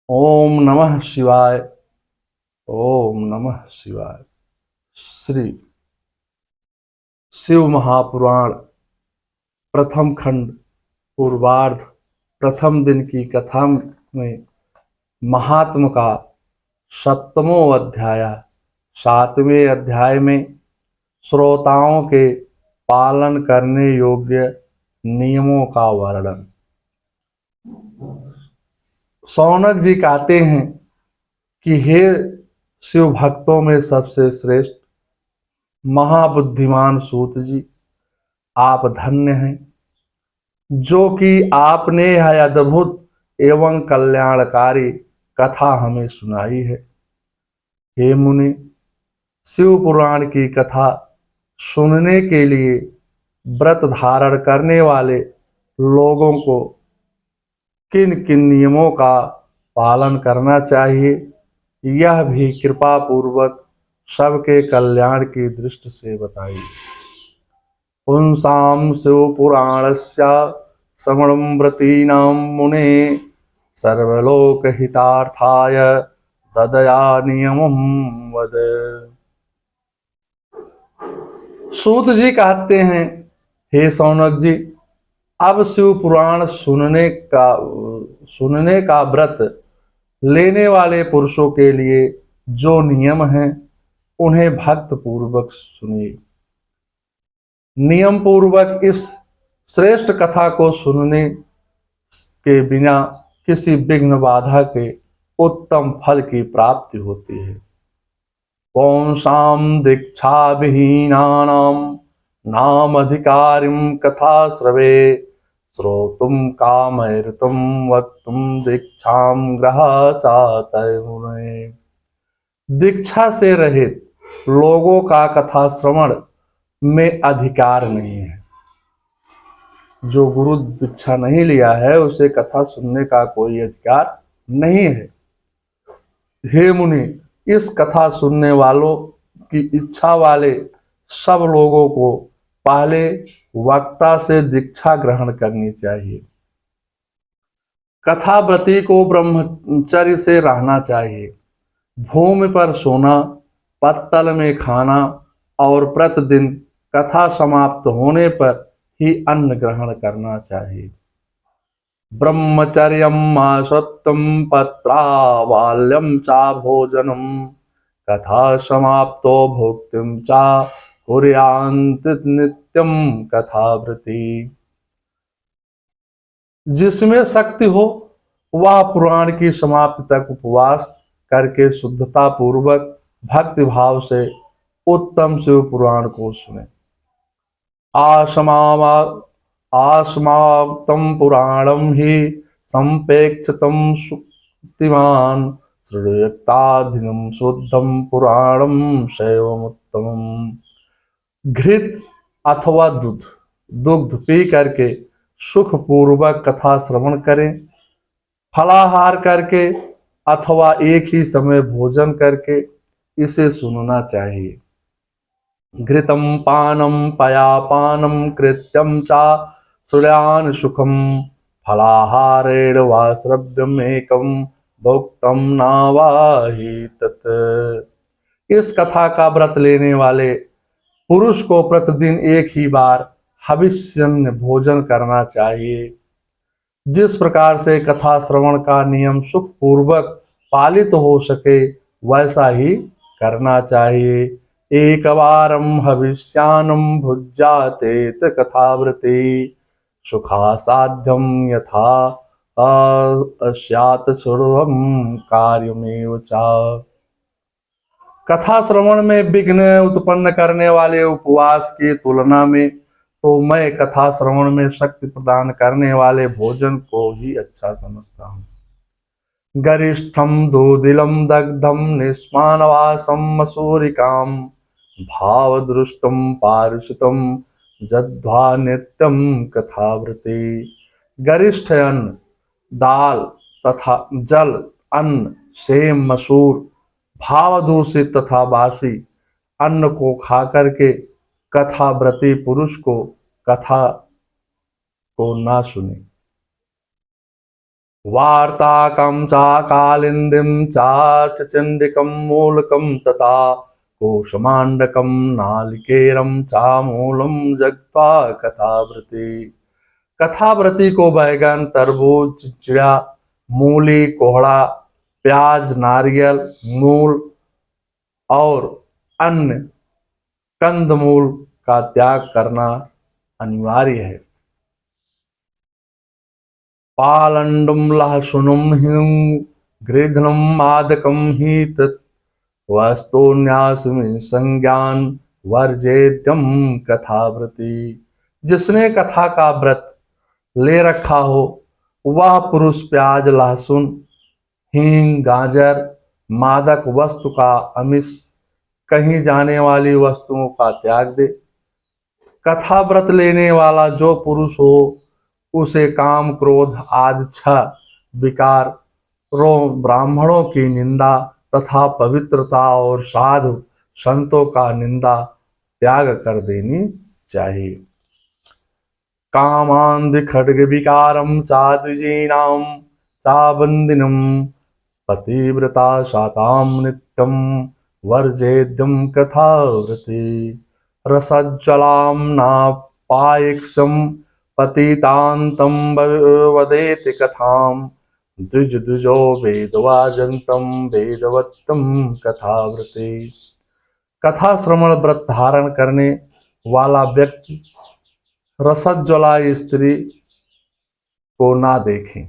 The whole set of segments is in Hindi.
ओम नमः शिवाय। ओम नमः शिवाय। श्री शिव महापुराण प्रथम खंड पूर्वार्ध प्रथम दिन की कथा में महात्म का सप्तमों अध्याय। सातवें अध्याय में श्रोताओं के पालन करने योग्य नियमों का वर्णन। शौनक जी कहते हैं कि हे शिव भक्तों में सबसे श्रेष्ठ महाबुद्धिमान सूत जी, आप धन्य हैं जो कि आपने यह अद्भुत एवं कल्याणकारी कथा हमें सुनाई है। हे मुनि, शिव पुराण की कथा सुनने के लिए व्रत धारण करने वाले लोगों को किन किन नियमों का पालन करना चाहिए, यह भी कृपा पूर्वक सबके कल्याण की दृष्टि से बताइए। पुंसां शिवपुराणस्य श्रवणं व्रतीनां मुने सर्वलोकहितार्थाय तदया नियमं वद। सूत जी कहते हैं, हे शौनक जी, अब शिव पुराण सुनने का व्रत लेने वाले पुरुषों के लिए जो नियम हैं उन्हें भक्त पूर्वक सुनिए। नियम पूर्वक इस श्रेष्ठ कथा को सुनने के बिना किसी विघ्न बाधा के उत्तम फल की प्राप्ति होती है। पौंसां दीक्षा विहीनानां नाम अधिकारिं कथा श्रवे श्रोतुम कामैरतुम वक्तुम दीक्षां ग्रहाचातय मुने। दीक्षा से रहित लोगों का कथा श्रवण में अधिकार नहीं है। जो गुरु दीक्षा नहीं लिया है उसे कथा सुनने का कोई अधिकार नहीं है। हे मुनि, इस कथा सुनने वालों की इच्छा वाले सब लोगों को पहले वक्ता से दीक्षा ग्रहण करनी चाहिए। कथाव्रती को ब्रह्मचर्य से रहना चाहिए। भूमि पर सोना, पत्तल में खाना और प्रतिदिन कथा समाप्त होने पर ही अन्न ग्रहण करना चाहिए। ब्रह्मचर्यम् आसक्तं पत्रावाल्यं च भोजनं कथा समाप्तो भुक्तिं च कुर्यात् नित्यं कथावृत्ति। जिसमें शक्ति हो वह पुराण की समाप्ति तक उपवास करके शुद्धता पूर्वक भक्ति भाव से उत्तम शिव पुराण को सुने। आसमाप्तं पुराणं हि संपेक्षितं सुक्तिमान् श्रुयताधिनं शुद्धं पुराणं शैवमुत्तमम्। घृत अथवा दुग्ध पी करके सुख पूर्वक कथा श्रवण करें। फलाहार करके अथवा एक ही समय भोजन करके इसे सुनना चाहिए। घृतं पानं पयापानं कृत्यं च श्रेयान् सुखं फलाहारेण वा श्रव्यम् एकं भुक्तं नावाहि तत्। इस कथा का व्रत लेने वाले पुरुष को प्रतिदिन एक ही बार हविष्यन्य भोजन करना चाहिए। जिस प्रकार से कथा श्रवण का नियम सुख पूर्वक पालित हो सके वैसा ही करना चाहिए। एक बारम हविष्यान्नं भुज्यातेत कथावृत्ति सुखा साध्यम यथा अस्यात् सर्वं कार्यमेव च। कथा श्रवण में विघ्न उत्पन्न करने वाले उपवास की तुलना में तो मैं कथा श्रवण में शक्ति प्रदान करने वाले भोजन को ही अच्छा समझता हूँ। गरिष्ठम दूदिलम दग्धम निष्मानवासम मसूरिकाम भावदृष्टम पारुषितम जद्वा नित्यम कथावृत्ति। गरिष्ठ अन्न, दाल तथा जल, अन्न, सेम, मसूर, भावदूषित तथा बासी अन्न को खाकर के कथाव्रती पुरुष को कथा को ना सुने। वार्ताकं चाकालिन्दीं चाचण्डिकं मूलकं तथा कोशमाण्डकं नालिकेरं चामूलं जग्त्वा कथावृति। कथावृति को बैगन, तरबूज, चिड़िया, मूली, कोहड़ा, प्याज, नारियल, मूल और अन्य कंदमूल का त्याग करना अनिवार्य है। पालंडुम लहसुनुम हिंग गृघ्नम मादकम ही तत् वस्तुन्यासुमि संज्ञान वर्जेत्यम कथावृति। जिसने कथा का व्रत ले रखा हो वह पुरुष प्याज, लहसुन, हींग, गाजर, मादक वस्तु का अमिष, कहीं जाने वाली वस्तुओं का त्याग दे। कथा व्रत लेने वाला जो पुरुष हो उसे काम, क्रोध आदि 6 विकारों, ब्राह्मणों की निंदा तथा पवित्रता और साधु संतों का निंदा त्याग कर देनी चाहिए। कामांधि खड्ग विकारम चाद्विजीनाम चाबंदिनम पतिव्रता शाताम नित्यम वर्जेद्यम कथावृति। रसज्जलाम नापायिक्षम पतितान्तं वदेति कथाम द्विज द्विजो वेदवाजंतम वेदवत्तम कथावृति। कथा श्रवण व्रत धारण करने वाला व्यक्ति रसज्ज्वला स्त्री को ना देखे।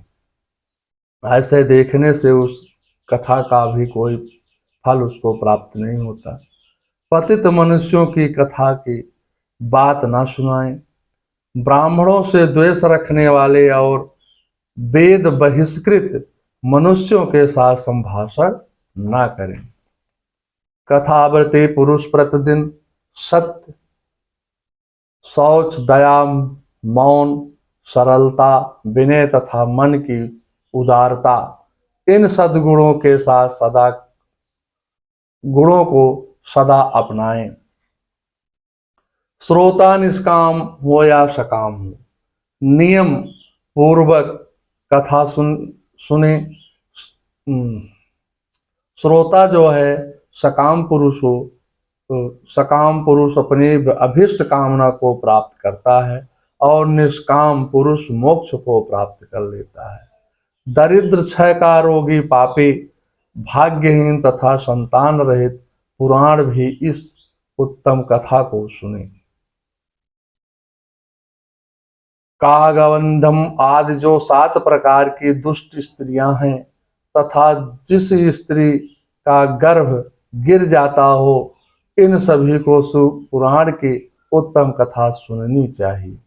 ऐसे देखने से उस कथा का भी कोई फल उसको प्राप्त नहीं होता। पतित मनुष्यों की कथा की बात ना सुनाएं। ब्राह्मणों से द्वेष रखने वाले और वेद बहिष्कृत मनुष्यों के साथ संभाषण ना करें। कथावृत्ति पुरुष प्रतिदिन सत्य, शौच, दया, मौन, सरलता, विनय तथा मन की उदारता, इन सद्गुणों के साथ गुणों को सदा अपनाएं। श्रोता निष्काम हो या सकाम हो, नियम पूर्वक कथा सुने। श्रोता जो है सकाम पुरुष हो तो सकाम पुरुष अपनी अभिष्ट कामना को प्राप्त करता है और निष्काम पुरुष मोक्ष को प्राप्त कर लेता है। दरिद्र, क्षय का रोगी, पापी, भाग्यहीन तथा संतान रहित पुराण भी इस उत्तम कथा को सुने। कागवंधम आदि जो 7 प्रकार की दुष्ट स्त्रियां हैं तथा जिस स्त्री का गर्भ गिर जाता हो, इन सभी को पुराण की उत्तम कथा सुननी चाहिए।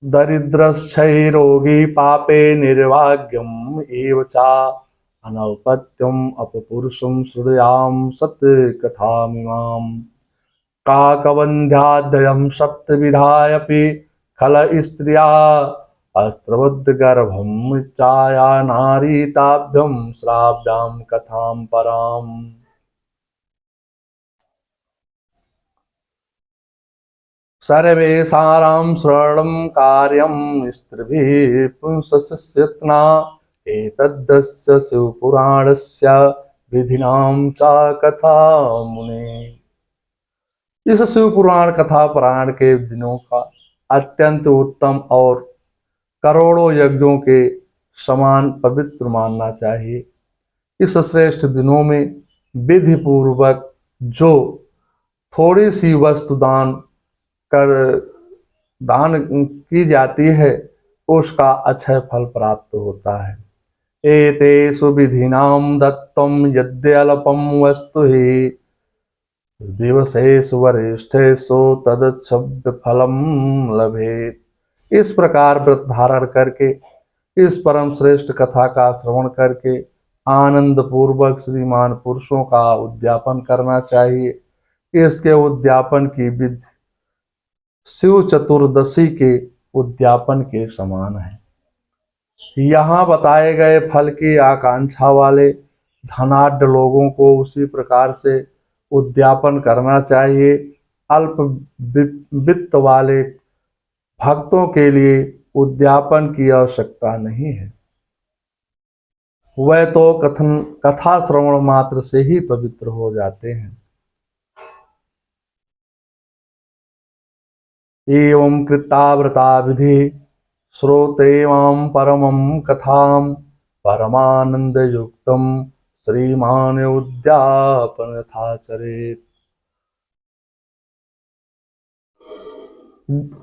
दरिद्रश्चै रोगी पापे निर्भाग्यम एव चा अनौपत्यम अपपुरुषम श्रुयाम सत्य कथामिमाम। काकवन्ध्यादयं सप्तविधायपि खल स्त्रिया अस्त्रबद्ध गर्भम चाया नारी ताभ्यम श्राव्याम कथाम पराम। सर्वेषां श्रवणं कार्यं स्त्रीभिः पुंसस्यत्ना एतद्दस्य शिवपुराणस्य विधिनां च कथा मुने। इस शिव पुराण कथा पुराण के दिनों का अत्यंत उत्तम और करोड़ों यज्ञों के समान पवित्र मानना चाहिए। इस श्रेष्ठ दिनों में विधि पूर्वक जो थोड़ी सी वस्तु दान की जाती है उसका अक्षय फल प्राप्त होता है। एतेषु विधिनां दत्तं यद्यल्पं वस्तु हि दिवसेषु वरिष्ठेषु तदच्छव्य फलम लभेत। इस प्रकार व्रत धारण करके इस परम श्रेष्ठ कथा का श्रवण करके आनंद पूर्वक श्रीमान पुरुषों का उद्यापन करना चाहिए। इसके उद्यापन की विधि शिव चतुर्दशी के उद्यापन के समान है। यहाँ बताए गए फल की आकांक्षा वाले धनाढ्य लोगों को उसी प्रकार से उद्यापन करना चाहिए। अल्प वित्त वाले भक्तों के लिए उद्यापन की आवश्यकता नहीं है। वह तो कथा श्रवण मात्र से ही पवित्र हो जाते हैं। एवं कृताव्रता विधि श्रोते मां परमं कथां परमानंद युक्तम श्रीमान उद्यापन था चरेत।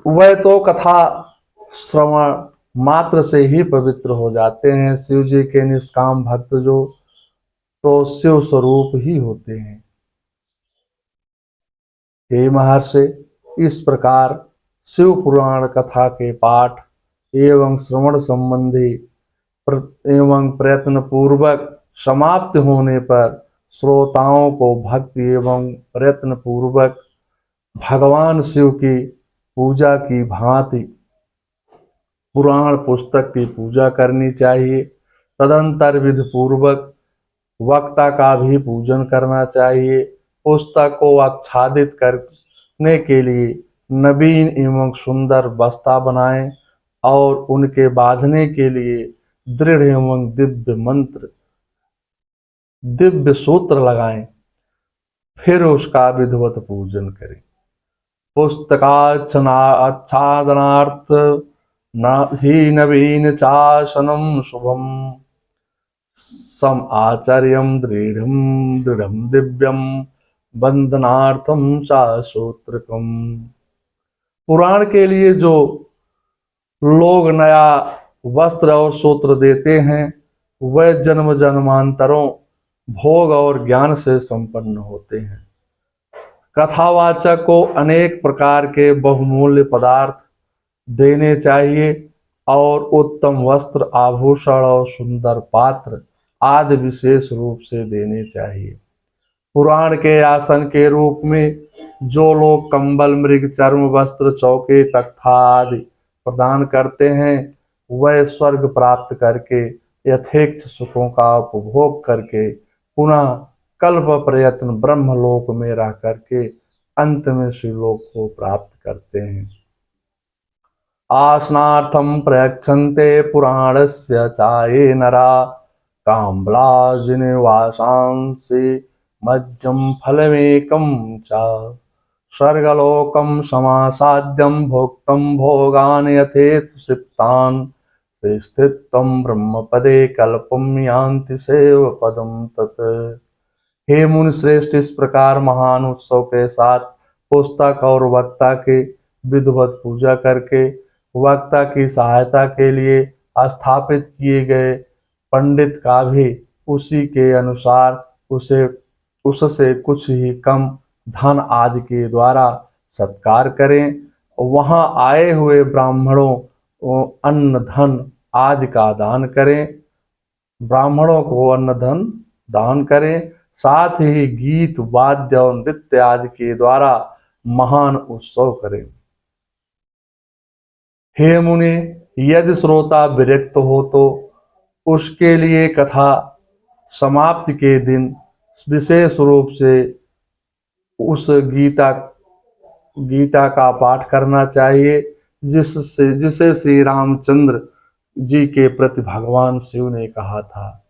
वह तो कथा श्रवण मात्र से ही पवित्र हो जाते हैं। शिव जी के निष्काम भक्त जो तो शिव स्वरूप ही होते हैं। हे महर्षि, इस प्रकार शिव पुराण कथा के पाठ एवं श्रवण संबंधी एवं प्रयत्न पूर्वक समाप्त होने पर श्रोताओं को भक्ति एवं प्रयत्न पूर्वक भगवान शिव की पूजा की भांति पुराण पुस्तक की पूजा करनी चाहिए। तदंतर विधि पूर्वक वक्ता का भी पूजन करना चाहिए। पुस्तक को आच्छादित करने के लिए नवीन एवं सुंदर बस्ता बनाएं और उनके बांधने के लिए दृढ़ एवं दिव्य सूत्र लगाएं। फिर उसका विधिवत पूजन करें। पुस्तकाच्छादनार्थ न ही नवीन चासनम शुभम सम आचार्यम दृढ़ दिव्यम बंधनार्थम चासूत्रकम। पुराण के लिए जो लोग नया वस्त्र और सूत्र देते हैं वह जन्म जन्मांतरों भोग और ज्ञान से संपन्न होते हैं। कथावाचक को अनेक प्रकार के बहुमूल्य पदार्थ देने चाहिए और उत्तम वस्त्र आभूषण और सुंदर पात्र आदि विशेष रूप से देने चाहिए। पुराण के आसन के रूप में जो लोग कंबल मृग चर्म वस्त्र चौके तख्ता आदि प्रदान करते हैं वह स्वर्ग प्राप्त करके यथेच्छ सुखों का उपभोग करके पुनः कल्प प्रयत्न ब्रह्मलोक में रह करके अंत में शिवलोक को प्राप्त करते हैं। आसनार्थम प्रयच्छन्ते पुराणस्य चाये नरा काम्बलाजिनिवासांसि मज्जं फलमेकं च स्वर्गलोकं समासाद्यं भोक्तं भोगान् यथेतु सिप्तान् ते स्थितं ब्रह्मपदे कल्पं यान्ति सेव पदं तत्। हे मुनि श्रेष्ठ, इस प्रकार महान उत्सव के साथ पुस्तक और वक्ता की विधिवत पूजा करके वक्ता की सहायता के लिए स्थापित किए गए पंडित का भी उसी के अनुसार उससे कुछ ही कम धन आदि के द्वारा सत्कार करें। वहां आए हुए ब्राह्मणों को अन्न धन आदि का दान करें। ब्राह्मणों को अन्न धन दान करें। साथ ही गीत वाद्य और नृत्य आदि के द्वारा महान उत्सव करें। हे मुनि, यदि श्रोता विरक्त हो तो उसके लिए कथा समाप्ति के दिन विशेष रूप से उस गीता का पाठ करना चाहिए जिसे श्री रामचंद्र जी के प्रति भगवान शिव ने कहा था,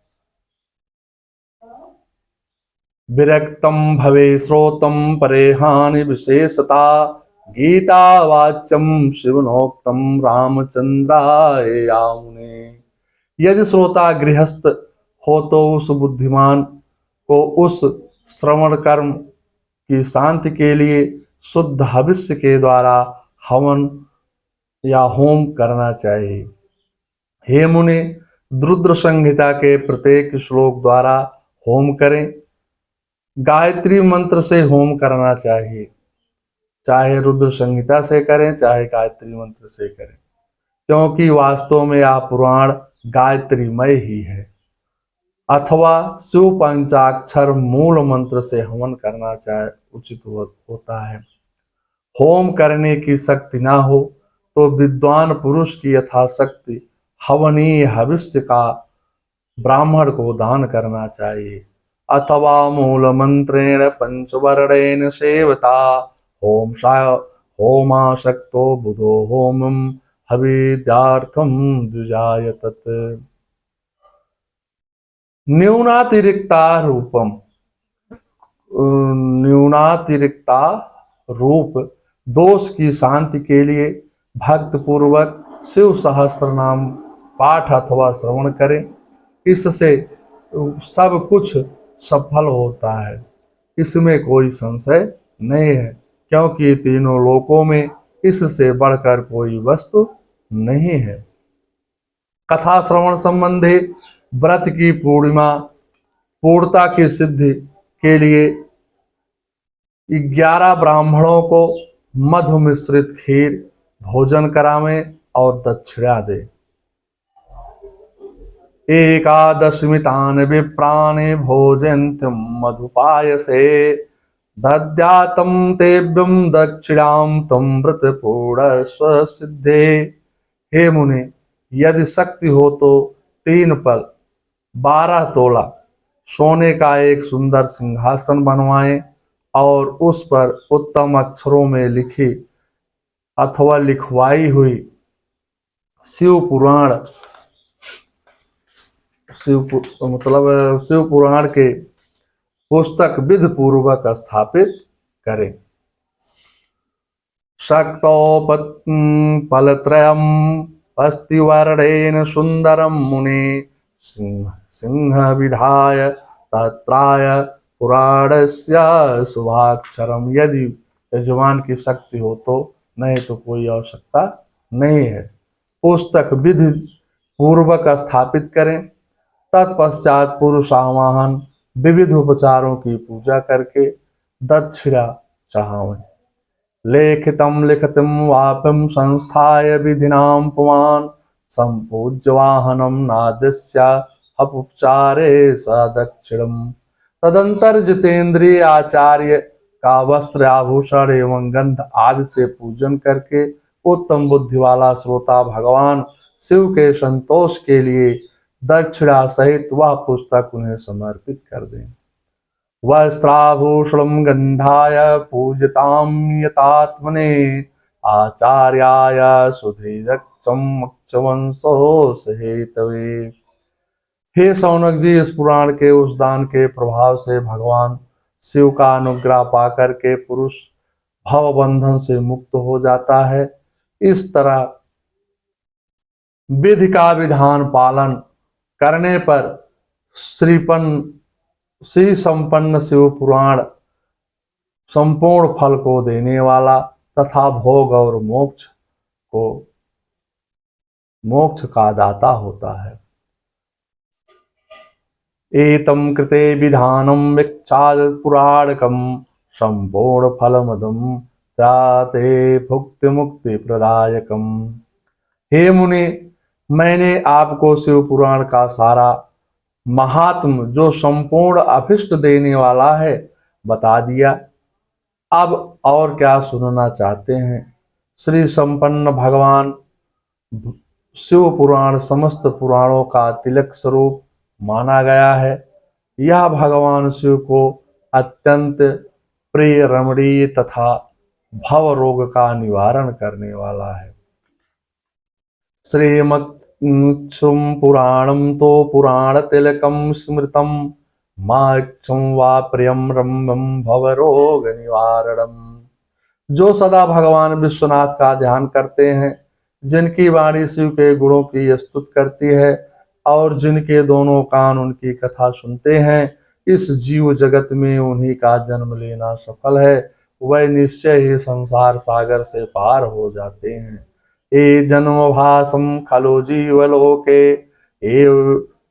विरक्तम भवे श्रोतम परेहानि विशेषता गीता वाच्यम शिवनोक्तम रामचंद्राय यामुने। यदि श्रोता गृहस्थ हो तो उस बुद्धिमान को उस श्रवण कर्म की शांति के लिए शुद्ध हविष्य के द्वारा हवन या होम करना चाहिए। हे मुनि, रुद्र संहिता के प्रत्येक श्लोक द्वारा होम करें। गायत्री मंत्र से होम करना चाहिए, चाहे रुद्र संहिता से करें चाहे गायत्री मंत्र से करें, क्योंकि वास्तव में यह पुराण गायत्रीमय ही है। अथवा शिव पंचाक्षर मूल मंत्र से हवन करना चाहे उचित होता है। होम करने की शक्ति ना हो तो विद्वान पुरुष की यथाशक्ति हवनीय हविष्य का ब्राह्मण को दान करना चाहिए। अथवा मूल मंत्रेण पंचवर्णेन सेवता होमाशक्तो बुधो होमं हविद्यार्थं द्विजाय तत्। न्यूनातिरिक्ता रूपम, न्यूनातिरिक्ता रूप दोष की शांति के लिए भक्त पूर्वक शिव सहस्त्र नाम पाठ अथवा श्रवण करें। इससे सब कुछ सफल होता है, इसमें कोई संशय नहीं है, क्योंकि तीनों लोकों में इससे बढ़कर कोई वस्तु नहीं है। कथा श्रवण संबंधी व्रत की पूर्णता की सिद्धि के लिए 11 ब्राह्मणों को मधु मिश्रित खीर भोजन करावें और दक्षिणा दे। एकादशमितान विप्राणि भोजन्त्यं मधुपायसे दद्यातं तेभ्यं दक्षिणां तं व्रत पूर्ण सिद्धे। हे मुनि, यदि शक्ति हो तो 3 पल 12 तोला सोने का एक सुंदर सिंहासन बनवाएं और उस पर उत्तम अक्षरों में लिखी अथवा लिखवाई हुई शिव पुराण शिव पुराण के पुस्तक विधि पूर्वक स्थापित करें। शक्तोपलत्रयम् अस्तिवर्णेन सुंदरम मुने सिंह विधाय तत्राय पुराणस्य शुभाक्षरम। यदि यजमान की शक्ति हो तो, नहीं तो कोई आवश्यकता नहीं है। पुस्तक विधि पूर्वक स्थापित करें। तत्पश्चात पुरुष आवाहन विविध उपचारों की पूजा करके दक्षिणा चढ़ावें। लेखितम लिखितम वापम संस्थाय विधिनाम पुमान संपूज्य वाहनम नादस्या अपचारे सदक्षिणम। तदंतर जितेंद्रिय आचार्य का वस्त्र आभूषण एवं गंध आदि से पूजन करके उत्तम बुद्धि वाला श्रोता भगवान शिव के संतोष के लिए दक्षिणा सहित वह पुस्तक उन्हें समर्पित कर दें। वस्त्राभूषणं गंधाय पूजितां यतात्मने आचार्याय सुधीरक्षमक्षवंशोषहेतवे। हे शौनक जी, इस पुराण के उस दान के प्रभाव से भगवान शिव का अनुग्रह पाकर के पुरुष भव बंधन से मुक्त हो जाता है। इस तरह विधि का विधान पालन करने पर श्री संपन्न शिव पुराण संपूर्ण फल को देने वाला तथा भोग और मोक्ष का दाता होता है। एतम कृते विधानम विख्यात पुराणकम संपूर्ण फलमदम त्राते भुक्ति मुक्ति प्रदायकम। हे मुनि, मैंने आपको शिव पुराण का सारा महात्म, जो संपूर्ण अभिष्ट देने वाला है, बता दिया। अब और क्या सुनना चाहते हैं? श्री संपन्न भगवान शिव पुराण समस्त पुराणों का तिलक स्वरूप माना गया है। यह भगवान शिव को अत्यंत प्रिय, रमणीय तथा भव रोग का निवारण करने वाला है। श्रीमत्सुम पुराणम तो पुराण तिलकम स्मृतम माक्षम वा प्रियम रम्यम भवरोग निवारणम। जो सदा भगवान विश्वनाथ का ध्यान करते हैं, जिनकी वाणी शिव के गुणों की स्तुति करती है और जिनके दोनों कान उनकी कथा सुनते हैं, इस जीव जगत में उन्हीं का जन्म लेना सफल है। वह निश्चय ही संसार सागर से पार हो जाते हैं। ए जन्म भासम खलो जीवलोके ए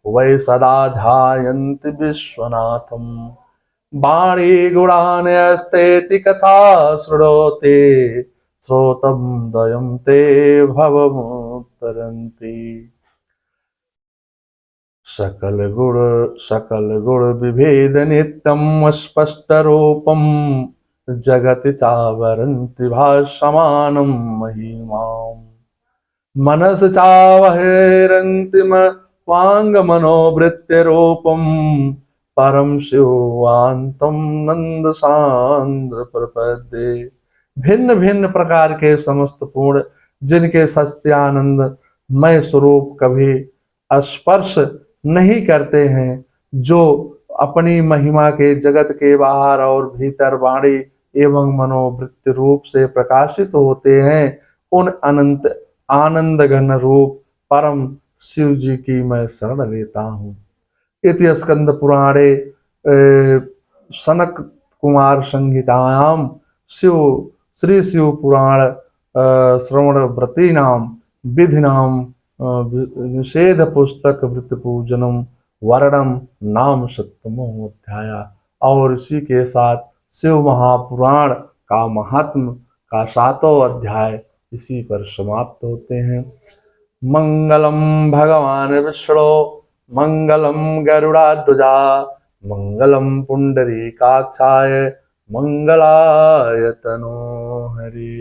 वै सदा ध्यायन्ति विश्वनाथम। वाणी गुणान्यस्तेति कथा श्रुणोते श्रोतम दयं ते भवमुत्तरन्ति। सकल गुण विभेद नित्यम स्पष्ट रूपम जगति चावरन्ति भासमानं महिमाम्। मनस चावहेरन्ति वांग मनोवृत्ति रूपम परम शिवांतम नंद सांद्र प्रपदे। भिन्न भिन्न प्रकार के समस्त पूर्ण, जिनके सत्यानंद मय स्वरूप कभी स्पर्श नहीं करते हैं, जो अपनी महिमा के जगत के बाहर और भीतर वाणी एवं मनोवृत्ति रूप से प्रकाशित होते हैं, उन अनंत आनंद घन रूप परम शिव जी की मैं शरण लेता हूँ। इति स्कंद पुराणे सनक कुमार संहितायाम शिव श्री शिव पुराण श्रवण व्रती नाम विधि नाम निषेध पुस्तक वृत्त पूजनम वर्णम नाम सप्तमो अध्याय। और इसी के साथ शिव महापुराण का महात्म का 7वां अध्याय इसी पर समाप्त होते हैं। मंगलम भगवान विष्णु मंगलम गरुड़ाध्वजा मंगलम पुंडरीकाक्षाय मंगलाय तनोहरि।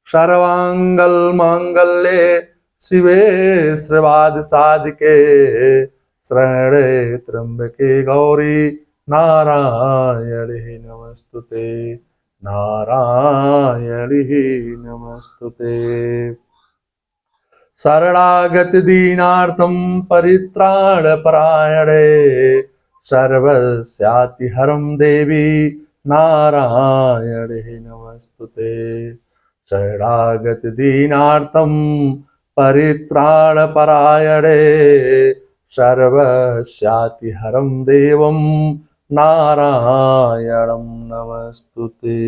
सर्वांगल मांगल्ये शिवे श्रीवाद साधिके शरण्ये त्र्यंबके गौरी नारायणी नमस्तुते नारायणी नमस्तुते। शरणागति दीनार्थम परित्राणपरायणे सर्वस्यातिहरं देवी नारायणे नमस्तुते। शरणागति दीनार्थम परित्राणपरायणे सर्वस्यातिहरं देवं नारायणं नमस्तुते।